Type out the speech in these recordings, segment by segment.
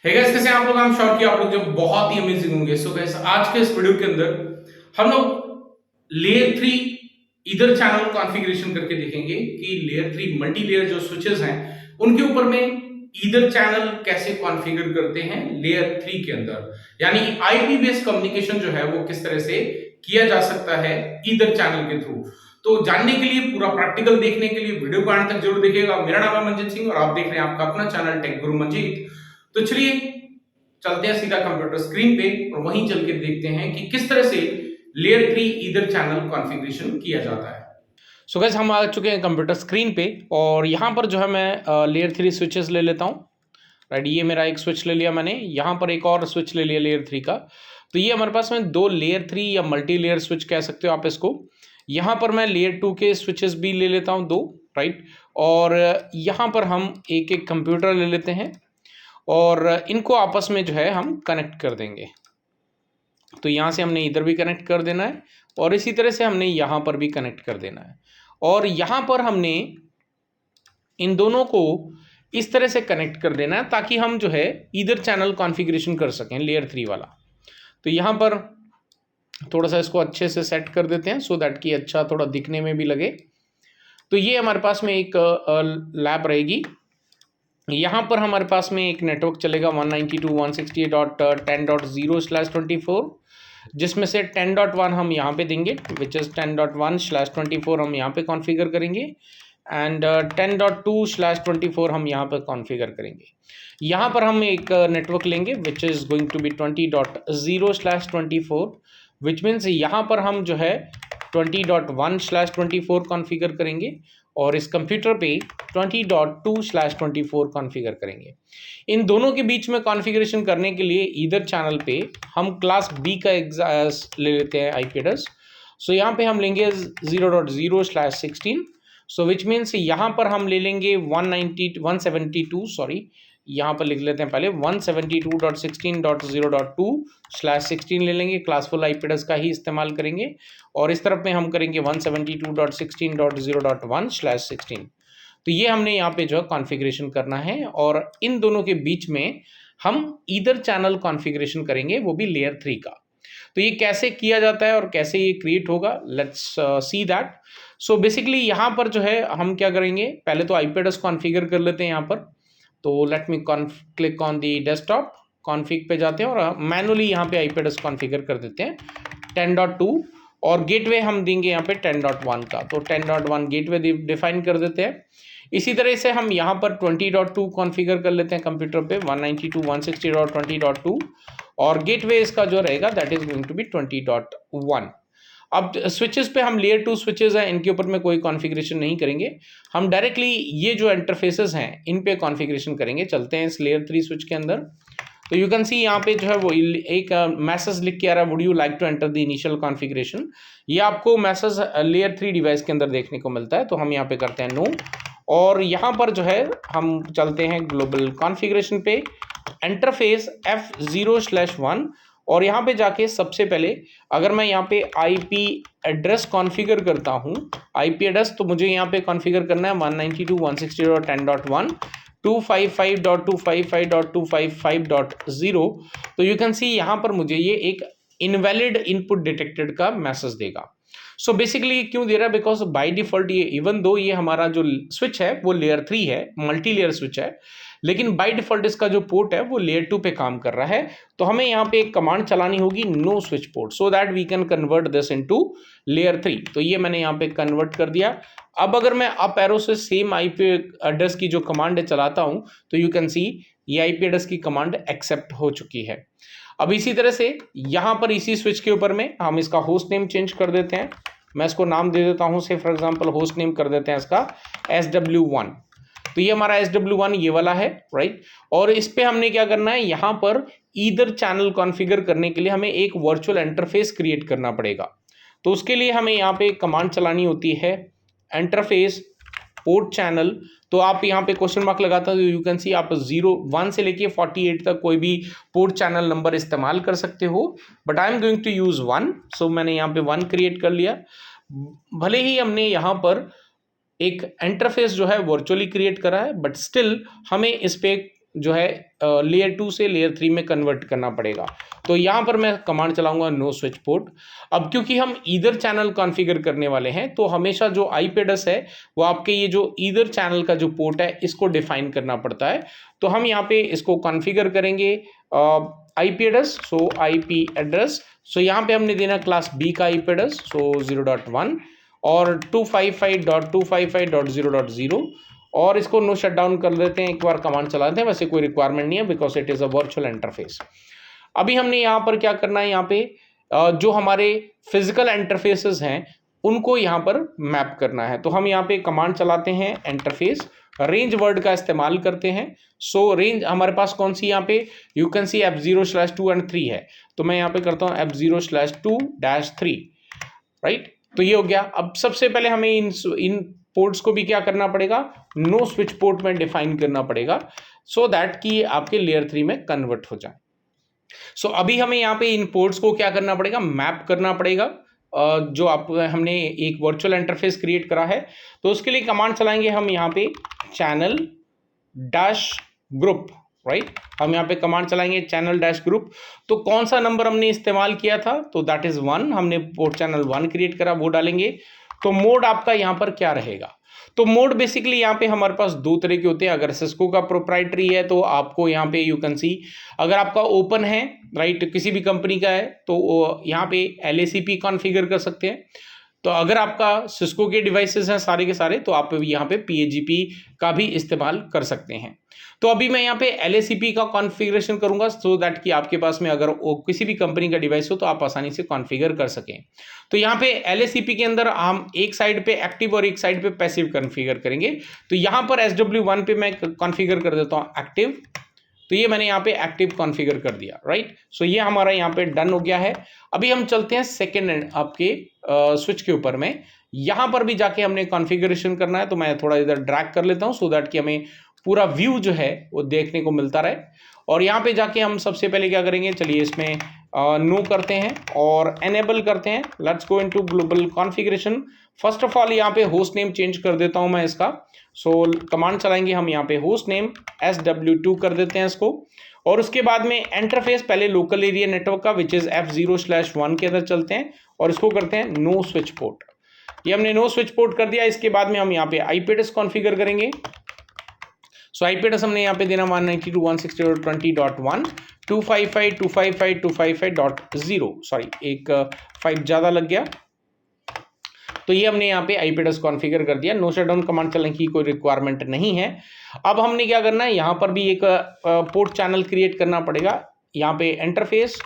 है गाइस, कैसे हैं आप लोग। आई एम श्योर कि आप लोग जो बहुत ही अमेजिंग होंगे। सो गाइस, आज के इस वीडियो के अंदर हम लोग लेयर 3 ईदर चैनल कॉन्फ़िगरेशन करके देखेंगे कि लेयर 3 मल्टी लेयर जो स्विचेस हैं उनके ऊपर में ईदर चैनल कैसे कॉन्फ़िगर करते हैं लेयर 3 के अंदर, यानी आईपी बेस्ड कम्युनिकेशन जो है वो किस तरह से किया जा सकता है ईदर चैनल के थ्रू। तो जानने के लिए, पूरा प्रैक्टिकल देखने के लिए वीडियो को अंत तक जरूर देखिएगा। मेरा नाम है मंजीत सिंह और आप देख रहे हैं आपका अपना चैनल टेक गुरु मंजीत। तो चलिए चलते हैं सीधा कंप्यूटर स्क्रीन पे और वहीं चल के देखते हैं कि किस तरह से लेयर 3 ईदर चैनल कॉन्फ़िगरेशन किया जाता है। सो गाइस, हम आ चुके हैं कंप्यूटर स्क्रीन पे और यहाँ पर जो है मैं लेयर 3 स्विचेस ले लेता हूँ। राइट, ये मेरा एक स्विच ले लिया मैंने, यहाँ पर एक और स्विच ले लिया लेयर 3 का। तो ये हमारे पास में दो लेयर 3 या मल्टी लेयर स्विच कह सकते हो आप इसको। यहाँ पर मैं लेयर 2 के स्विचेस भी ले लेता हूँ दो। राइट, और यहाँ पर हम एक एक कंप्यूटर ले लेते हैं और इनको आपस में जो है हम कनेक्ट कर देंगे। तो यहाँ से हमने इधर भी कनेक्ट कर देना है और इसी तरह से हमने यहाँ पर भी कनेक्ट कर देना है और यहाँ पर हमने इन दोनों को इस तरह से कनेक्ट कर देना है ताकि हम जो है इधर चैनल कॉन्फ़िगरेशन कर सकें लेयर 3 वाला। तो यहाँ पर थोड़ा सा इसको अच्छे से सेट कर देते हैं सो दैट कि अच्छा थोड़ा दिखने में भी लगे। तो ये हमारे पास में एक लैब रहेगी। यहाँ पर हमारे पास में एक नेटवर्क चलेगा 192.168.10.0/24, जिसमें से 10.1 हम यहाँ पे देंगे, विच इज़ 10.1/24 हम यहाँ पे कॉन्फ़िगर करेंगे एंड 10.2/24 हम यहाँ पर कॉन्फ़िगर करेंगे। यहाँ पर हम एक नेटवर्क लेंगे which is going to be 20.0/24, which means यहाँ पर हम जो है 20.1/24 कॉन्फ़िगर करेंगे और इस कंप्यूटर पे 20.2/24 कॉन्फ़िगर करेंगे। इन दोनों के बीच में कॉन्फ़िगरेशन करने के लिए ईदर चैनल पे हम क्लास बी का ले लेते हैं आईपी एड्रेस। सो यहाँ पे हम लेंगे 0.0/16। सो विच मीन्स यहाँ पर हम ले लेंगे 172 सॉरी, यहाँ पर लिख लेते हैं पहले 172.16.0.2/16 ले लेंगे, क्लासफुल आईपी एड्रेस का ही इस्तेमाल करेंगे और इस तरफ में हम करेंगे 172.16.0.1/16। तो ये हमने यहाँ पे जो है कॉन्फ़िगरेशन करना है और इन दोनों के बीच में हम ईदर चैनल कॉन्फ़िगरेशन करेंगे, वो भी लेयर 3 का। तो ये कैसे किया जाता है और कैसे ये क्रिएट होगा, let's see that. So basically यहाँ पर जो है हम क्या करेंगे, पहले तो आईपी एड्रेस कॉन्फ़िगर कर लेते हैं यहाँ पर। तो let me click on the desktop, config पे जाते हैं और मैनुअली यहाँ पे आईपी एड्रेस कॉन्फ़िगर कर देते हैं 10.2 और गेटवे हम देंगे यहाँ पे 10.1 का। तो 10.1 गेटवे डिफाइन कर देते हैं। इसी तरह से हम यहाँ पर 20.2 कॉन्फ़िगर कर लेते हैं कंप्यूटर पे 192.168.20.2 और गेटवे इसका जो रहेगा that is going to be 20.1। अब स्विचेस पे हम लेयर 2 स्विचेस हैं, इनके ऊपर में कोई कॉन्फ़िगरेशन नहीं करेंगे, हम डायरेक्टली ये जो इंटरफेसेस हैं इन पे कॉन्फ़िगरेशन करेंगे। चलते हैं इस लेयर 3 स्विच के अंदर। तो यू कैन सी यहाँ पे जो है वो एक मैसेज लिख के आ रहा है, would you like to enter the initial configuration. ये आपको मैसेज लेयर 3 डिवाइस के अंदर देखने को मिलता है, तो हम यहाँ पे करते हैं नो और यहाँ पर जो है हम चलते हैं ग्लोबल कॉन्फ़िगरेशन पे, इंटरफेस F0/1 और यहाँ पे जाके सबसे पहले अगर मैं यहाँ पे आईपी एड्रेस कॉन्फ़िगर करता हूँ, आईपी एड्रेस तो मुझे यहाँ पे कॉन्फ़िगर करना है 192.168.10.1 255.255.255.0। तो यू कैन सी यहाँ पर मुझे ये एक इनवैलिड इनपुट डिटेक्टेड का मैसेज देगा। सो बेसिकली क्यों दे रहा है, बिकॉज बाय डिफॉल्ट ये इवन दो ये हमारा जो स्विच है वो लेयर 3 है, मल्टी लेयर स्विच है, लेकिन बाय डिफॉल्ट इसका जो पोर्ट है वो लेयर 2 पे काम कर रहा है। तो हमें यहाँ पे एक कमांड चलानी होगी no switch port, so that we can convert this into layer 3। तो ये मैंने यहाँ पे कन्वर्ट कर दिया। अब अगर मैं अप एरो से सेम आईपी एड्रेस की जो कमांड चलाता हूँ तो यू कैन सी ये आईपी एड्रेस की कमांड एक्सेप्ट हो चुकी है। अब इसी तरह से यहाँ पर इसी स्विच के ऊपर में हम इसका होस्ट नेम चेंज कर देते हैं। मैं इसको नाम दे देता हूँ, से फॉर एग्जांपल होस्ट नेम कर देते हैं इसका SW1। तो ये हमारा SW1 ये वाला है, राइट। और इस पे हमने क्या करना है, यहाँ पर ईदर चैनल कॉन्फ़िगर करने के लिए हमें एक वर्चुअल इंटरफेस क्रिएट करना पड़ेगा। तो उसके लिए हमें यहाँ पे कमांड चलानी होती है इंटरफेस पोर्ट चैनल। तो आप यहाँ पे क्वेश्चन मार्क लगाता है, यू कैन सी आप 1 से लेके 48 तक कोई भी पोर्ट चैनल नंबर इस्तेमाल कर सकते हो, but I am going to use 1। So मैंने यहाँ पे 1 क्रिएट कर लिया। भले ही हमने यहाँ पर एक इंटरफेस जो है वर्चुअली क्रिएट करा है, बट स्टिल हमें इस पे जो है लेयर 2 से लेयर 3 में कन्वर्ट करना पड़ेगा। तो यहाँ पर मैं कमांड चलाऊंगा नो स्विच पोर्ट। अब क्योंकि हम ईदर चैनल कॉन्फ़िगर करने वाले हैं तो हमेशा जो IP एड्रेस है वो आपके ये जो ईदर चैनल का जो पोर्ट है इसको डिफाइन करना पड़ता है। तो हम यहाँ पे इसको कॉन्फ़िगर करेंगे IP एड्रेस, सो IP एड्रेस, सो यहाँ पे हमने देना क्लास B का IP एड्रेस, सो 0.1 और 255.255.0.0 और इसको नो शट डाउन कर लेते हैं। एक बार कमांड चला देते हैं, वैसे कोई रिक्वायरमेंट नहीं है because it is a virtual interface. अभी हमने यहाँ पर क्या करना है, यहाँ पे जो हमारे फिजिकल इंटरफेसेस हैं उनको यहाँ पर मैप करना है। तो हम यहाँ पे कमांड चलाते हैं इंटरफेस, रेंज वर्ड का इस्तेमाल करते हैं। सो रेंज हमारे पास कौन सी, यहाँ पे you can C F0/2 and 3 है। तो मैं यहाँ पे करता हूँ F0/2-3, राइट। तो ये हो गया। अब सबसे पहले हमें इन पोर्ट्स को भी क्या करना पड़ेगा, नो स्विच पोर्ट में डिफाइन करना पड़ेगा सो दैट कि आपके लेयर 3 में कन्वर्ट हो जाए। सो अभी हमें यहाँ पे इन पोर्ट्स को क्या करना पड़ेगा, मैप करना पड़ेगा। जो हमने एक वर्चुअल इंटरफेस क्रिएट करा है तो उसके लिए कमांड चलाएंगे हम यहाँ पे चैनल डैश ग्रुप, राइट। हम यहाँ पे कमांड चलाएंगे चैनल डैश ग्रुप। तो कौन सा नंबर हमने इस्तेमाल किया था, तो दैट इज 1, हमने पोर्ट चैनल 1 क्रिएट करा, वो डालेंगे। तो मोड आपका यहाँ पर क्या रहेगा, तो मोड बेसिकली यहाँ पे हमारे पास दो तरह के होते हैं। अगर सिस्को का प्रोप्राइटरी है तो आपको यहाँ पे यू कैन सी, अगर आपका ओपन है, राइट, किसी भी कंपनी का है तो यहाँ पे LACP कॉन्फ़िगर कर सकते हैं। तो अगर आपका सिस्को के डिवाइसेस हैं सारे के सारे तो आप यहाँ पे PAGP का भी इस्तेमाल कर सकते हैं। तो अभी मैं यहाँ पे LACP का कॉन्फ़िगरेशन करूंगा सो दैट कि आपके पास में अगर किसी भी कंपनी का डिवाइस हो तो आप आसानी से कॉन्फ़िगर कर सकें। तो यहाँ पे LACP के अंदर हम एक साइड पे एक्टिव और एक साइड पे पैसिव कॉन्फ़िगर करेंगे। तो यहाँ पर SW1 पे मैं कॉन्फ़िगर कर देता हूँ एक्टिव। तो ये मैंने यहाँ पे एक्टिव कॉन्फ़िगर कर दिया, राइट। सो ये हमारा यहाँ पे डन हो गया है। अभी हम चलते हैं सेकेंड आपके स्विच के ऊपर में। यहाँ पर भी जाके हमने कॉन्फ़िगरेशन करना है तो मैं थोड़ा इधर ड्रैग कर लेता हूँ सो दैट कि हमें पूरा व्यू जो है वो देखने को मिलता रहे। और यहाँ पे जाके हम सबसे पहले क्या करेंगे, चलिए इसमें नो करते हैं और एनेबल करते हैं। Let's go into global configuration. First of all यहाँ पे होस्ट नेम चेंज कर देता हूँ मैं इसका। सो कमांड चलाएंगे हम यहाँ पे होस्ट नेम SW2 कर देते हैं इसको। और उसके बाद में इंटरफेस पहले लोकल एरिया नेटवर्क का विच इज F0/1 के अंदर चलते हैं और इसको करते हैं नो स्विच पोर्ट। ये हमने नो स्विच पोर्ट कर दिया। इसके बाद में हम यहाँ पे IP एड्रेस कॉन्फ़िगर करेंगे। सो IP एड्रेस हमने यहाँ पे देना 192.168.20.1 255.255.255.0, सॉरी एक 5 ज़्यादा लग गया। तो ये हमने यहाँ पे IP एड्रेस कॉन्फ़िगर कर दिया। नो शटडाउन कमांड चलाने की कोई रिक्वायरमेंट नहीं है। अब हमने क्या करना है, यहाँ पर भी एक पोर्ट चैनल क्रिएट करना पड़ेगा। यहाँ पे इंटरफेस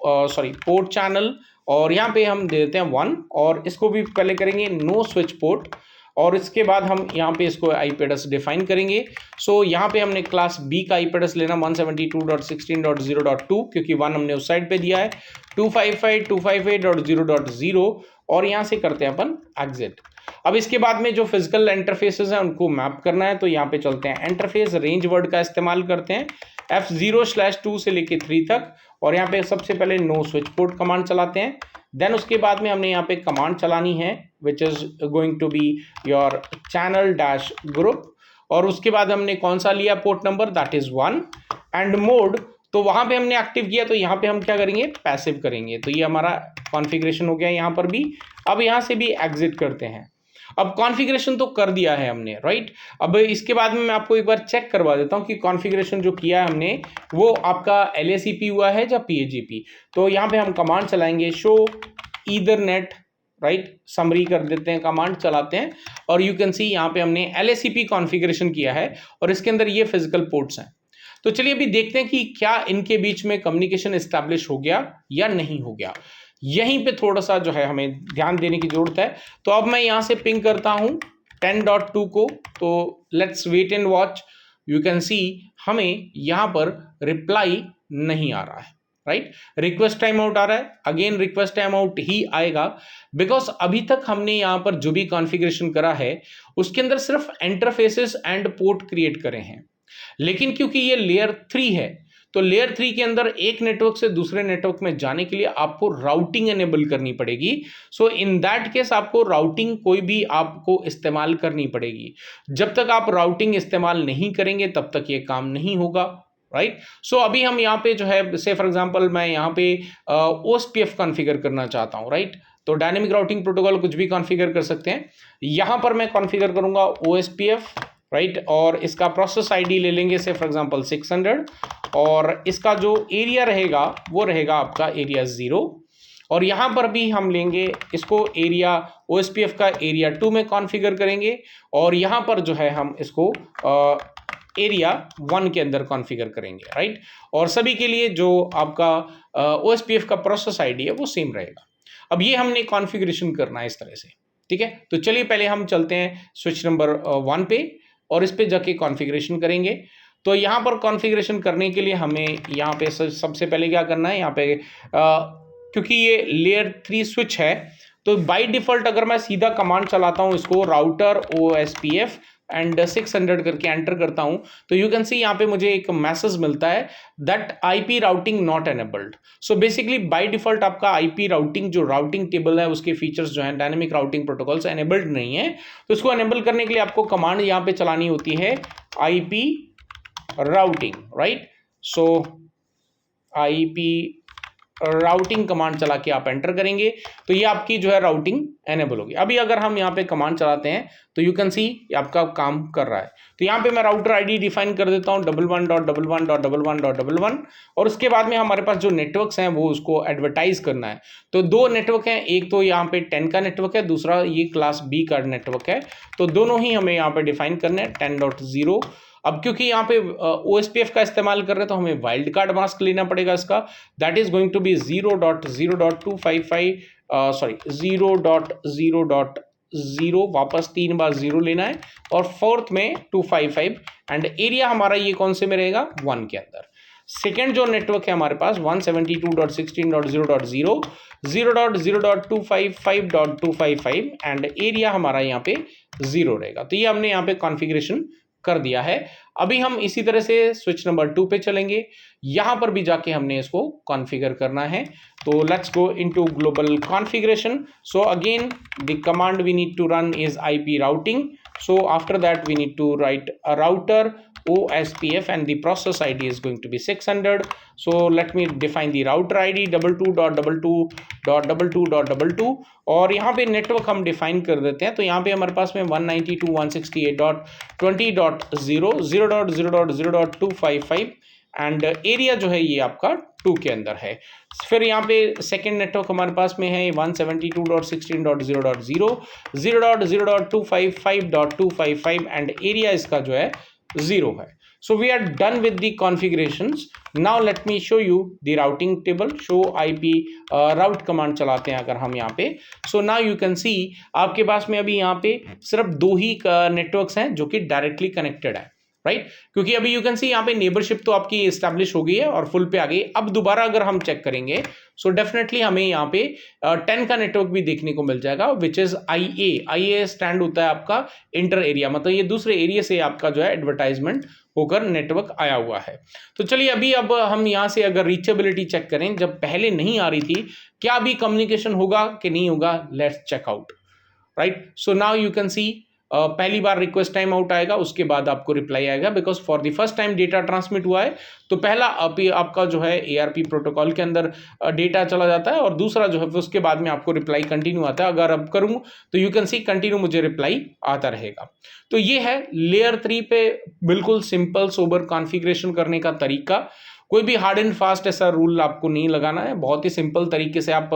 पोर्ट चैनल और यहाँ पे हम दे देते हैं 1 और इसको भी पहले करेंगे नो स्विच पोर्ट और इसके बाद हम यहाँ पे इसको IP एड्रेस डिफाइन करेंगे। सो यहाँ पे हमने क्लास B का IP एड्रेस लेना 172.16.0.2 क्योंकि 1 हमने उस साइड पे दिया है, 255.255.0.0 और यहाँ से करते हैं अपन एग्जिट। अब इसके बाद में जो फिजिकल इंटरफेसेस हैं उनको मैप करना है तो यहाँ पे चलते हैं इंटरफेस, रेंज वर्ड का इस्तेमाल करते हैं F0/2 से लेके 3 तक और यहाँ पे सबसे पहले नो स्विच पोर्ट कमांड चलाते हैं। देन उसके बाद में हमने यहाँ पे कमांड चलानी है which is going to be your channel dash group और उसके बाद हमने कौन सा लिया port number, that is 1 and mode. तो वहां पे हमने एक्टिव किया तो यहाँ पे हम क्या करेंगे, पैसिव करेंगे। तो ये हमारा कॉन्फ़िगरेशन हो गया यहाँ पर भी। अब यहाँ से भी एग्जिट करते हैं। अब कॉन्फ़िगरेशन तो कर दिया है हमने, राइट। अब इसके बाद में मैं आपको एक बार चेक करवा देता हूँ कि कॉन्फ़िगरेशन जो किया है हमने वो आपका LACP हुआ है या PAGP। तो यहाँ पे हम कमांड चलाएंगे शो ईथरनेट, राइट, समरी कर देते हैं, कमांड चलाते हैं और यू कैन सी यहाँ पे हमने LACP कॉन्फ़िगरेशन किया है और इसके अंदर ये फिजिकल पोर्ट्स हैं। तो चलिए अभी देखते हैं कि क्या इनके बीच में कम्युनिकेशन एस्टैब्लिश हो गया या नहीं हो गया। यहीं पे थोड़ा सा जो है हमें ध्यान देने की जरूरत है। तो अब मैं यहाँ से पिंग करता हूँ 10.2 को। तो let's wait and watch. You can see हमें यहाँ पर रिप्लाई नहीं आ रहा है, राइट। रिक्वेस्ट टाइम आउट आ रहा है, अगेन रिक्वेस्ट टाइम आउट ही आएगा बिकॉज अभी तक हमने यहाँ पर जो भी कॉन्फ़िगरेशन करा है उसके अंदर सिर्फ इंटरफेसेस एंड पोर्ट क्रिएट करे हैं। लेकिन क्योंकि ये लेयर 3 है तो लेयर 3 के अंदर एक नेटवर्क से दूसरे नेटवर्क में जाने के लिए आपको राउटिंग एनेबल करनी पड़ेगी। सो इन दैट केस आपको राउटिंग कोई भी आपको इस्तेमाल करनी पड़ेगी। जब तक आप राउटिंग इस्तेमाल नहीं करेंगे तब तक ये काम नहीं होगा, राइट। सो अभी हम यहाँ पे जो है से फॉर एग्जांपल मैं यहाँ पे OSPF कॉन्फ़िगर करना चाहता हूँ, राइट। तो डायनेमिक राउटिंग प्रोटोकॉल कुछ भी कॉन्फ़िगर कर सकते हैं। यहाँ पर मैं कॉन्फ़िगर करूँगा OSPF, राइट, और इसका प्रोसेस आईडी ले लेंगे से फॉर एग्जांपल 600, और इसका जो एरिया रहेगा वो रहेगा आपका एरिया 0, और यहाँ पर भी हम लेंगे इसको एरिया OSPF का एरिया 2 में कॉन्फ़िगर करेंगे, और यहाँ पर जो है हम इसको एरिया 1 के अंदर कॉन्फ़िगर करेंगे, राइट। और सभी के लिए जो आपका OSPF का प्रोसेस आईडी है वो सेम रहेगा। अब ये हमने कॉन्फ़िगरेशन करना है इस तरह से, ठीक है। तो चलिए पहले हम चलते हैं स्विच नंबर 1 पे और इस पे जाके कॉन्फ़िगरेशन करेंगे। तो यहाँ पर कॉन्फ़िगरेशन करने के लिए हमें यहाँ पे सबसे पहले क्या करना है, यहाँ पे क्योंकि ये लेयर 3 स्विच है तो बाय डिफ़ॉल्ट अगर मैं सीधा कमांड चलाता हूँ इसको राउटर OSPF एंड 600 करके एंटर करता हूं तो यू कैन सी यहाँ पे मुझे एक मैसेज मिलता है that IP routing not enabled. So basically by default आपका IP राउटिंग जो राउटिंग टेबल है उसके फीचर्स जो है डायनेमिक राउटिंग प्रोटोकॉल से एनेबल्ड नहीं है। तो इसको एनेबल करने के लिए आपको कमांड यहाँ पे चलानी होती है IP राउटिंग, राइट। सो IP राउटिंग कमांड चला के आप एंटर करेंगे तो ये आपकी जो है राउटिंग एनेबल होगी। अभी अगर हम यहाँ पे कमांड चलाते हैं तो यू कैन सी आपका काम कर रहा है। तो यहाँ पे मैं राउटर आईडी डिफाइन कर देता हूँ 11.11.11.11 और उसके बाद में हमारे पास जो नेटवर्क्स हैं वो उसको एडवर्टाइज करना है। तो दो नेटवर्क हैं, एक तो यहाँ पे 10 का नेटवर्क है, दूसरा ये क्लास B का नेटवर्क है। तो दोनों ही हमें यहाँ पे डिफाइन करने हैं 10.0। अब क्योंकि यहाँ पे OSPF का इस्तेमाल कर रहे हैं तो हमें वाइल्ड कार्ड मास्क लेना पड़ेगा इसका, that is going to be 0.0.255 sorry 0.0.0 वापस 3 बार 0 लेना है और फोर्थ में 255 एंड एरिया हमारा ये कौन से में रहेगा 1 के अंदर। सेकेंड जो नेटवर्क है हमारे पास 172.16.0.0 0.0.255.255 एंड एरिया हमारा यहाँ पे 0 रहेगा। तो ये हमने यहाँ पे कॉन्फ़िगरेशन कर दिया है। अभी हम इसी तरह से स्विच नंबर 2 पे चलेंगे, यहां पर भी जाके हमने इसको कॉन्फ़िगर करना है। तो let's go into global configuration. So again the command we need to run is IP routing. So after that we need to write a router OSPF and the process ID is going to be 600. So let me define the router ID 22.22.22.22 और यहाँ पे network हम define कर देते हैं। तो यहाँ पे हमारे पास में 192.168.20.0 0.0.0.255 एंड एरिया जो है ये आपका 2 के अंदर है। फिर यहाँ पे सेकेंड नेटवर्क हमारे पास में है 172.16.0.0 0.0.255.255 एंड एरिया इसका जो है 0 है। So we are done with the configurations. Now let me show you the routing table. Show IP route command चलाते हैं अगर हम यहाँ पे। So now you can see आपके पास में अभी यहाँ पे सिर्फ 2 ही नेटवर्क्स हैं जो कि डायरेक्टली कनेक्टेड है, राइट। क्योंकि अभी यू कैन सी यहाँ पे नेबरशिप तो आपकी एस्टैब्लिश हो गई है और फुल पे आ गई। अब दोबारा अगर हम चेक करेंगे सो डेफिनेटली हमें यहाँ पे 10 का नेटवर्क भी देखने को मिल जाएगा विच इज IA स्टैंड होता है आपका इंटर एरिया, मतलब ये दूसरे एरिया से आपका जो है एडवर्टाइजमेंट होकर नेटवर्क आया हुआ है। तो चलिए अब हम यहाँ से अगर रीचेबिलिटी चेक करें, जब पहले नहीं आ रही थी क्या अभी कम्युनिकेशन होगा कि नहीं होगा, let's check out, right. So now you can see पहली बार रिक्वेस्ट टाइम आउट आएगा, उसके बाद आपको रिप्लाई आएगा because for the first time data transmit हुआ है। तो पहला आपका जो है ARP प्रोटोकॉल के अंदर डेटा चला जाता है और दूसरा जो है उसके बाद में आपको रिप्लाई कंटिन्यू आता है। अगर अब करूँ तो यू कैन सी कंटिन्यू मुझे रिप्लाई आता रहेगा। तो ये है लेयर 3 पे बिल्कुल सिंपल सोबर कॉन्फ़िगरेशन करने का तरीका। कोई भी हार्ड एंड फास्ट ऐसा रूल आपको नहीं लगाना है, बहुत ही सिंपल तरीके से आप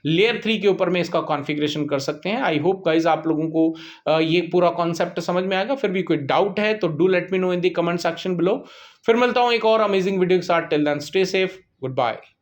लेयर 3 के ऊपर में इसका कॉन्फ़िगरेशन कर सकते हैं। आई होप गाइज आप लोगों को ये पूरा कॉन्सेप्ट समझ में आएगा। फिर भी कोई डाउट है तो do let me know in the comment section below. फिर मिलता हूँ एक और अमेजिंग वीडियो के साथ। Till then stay safe, good bye.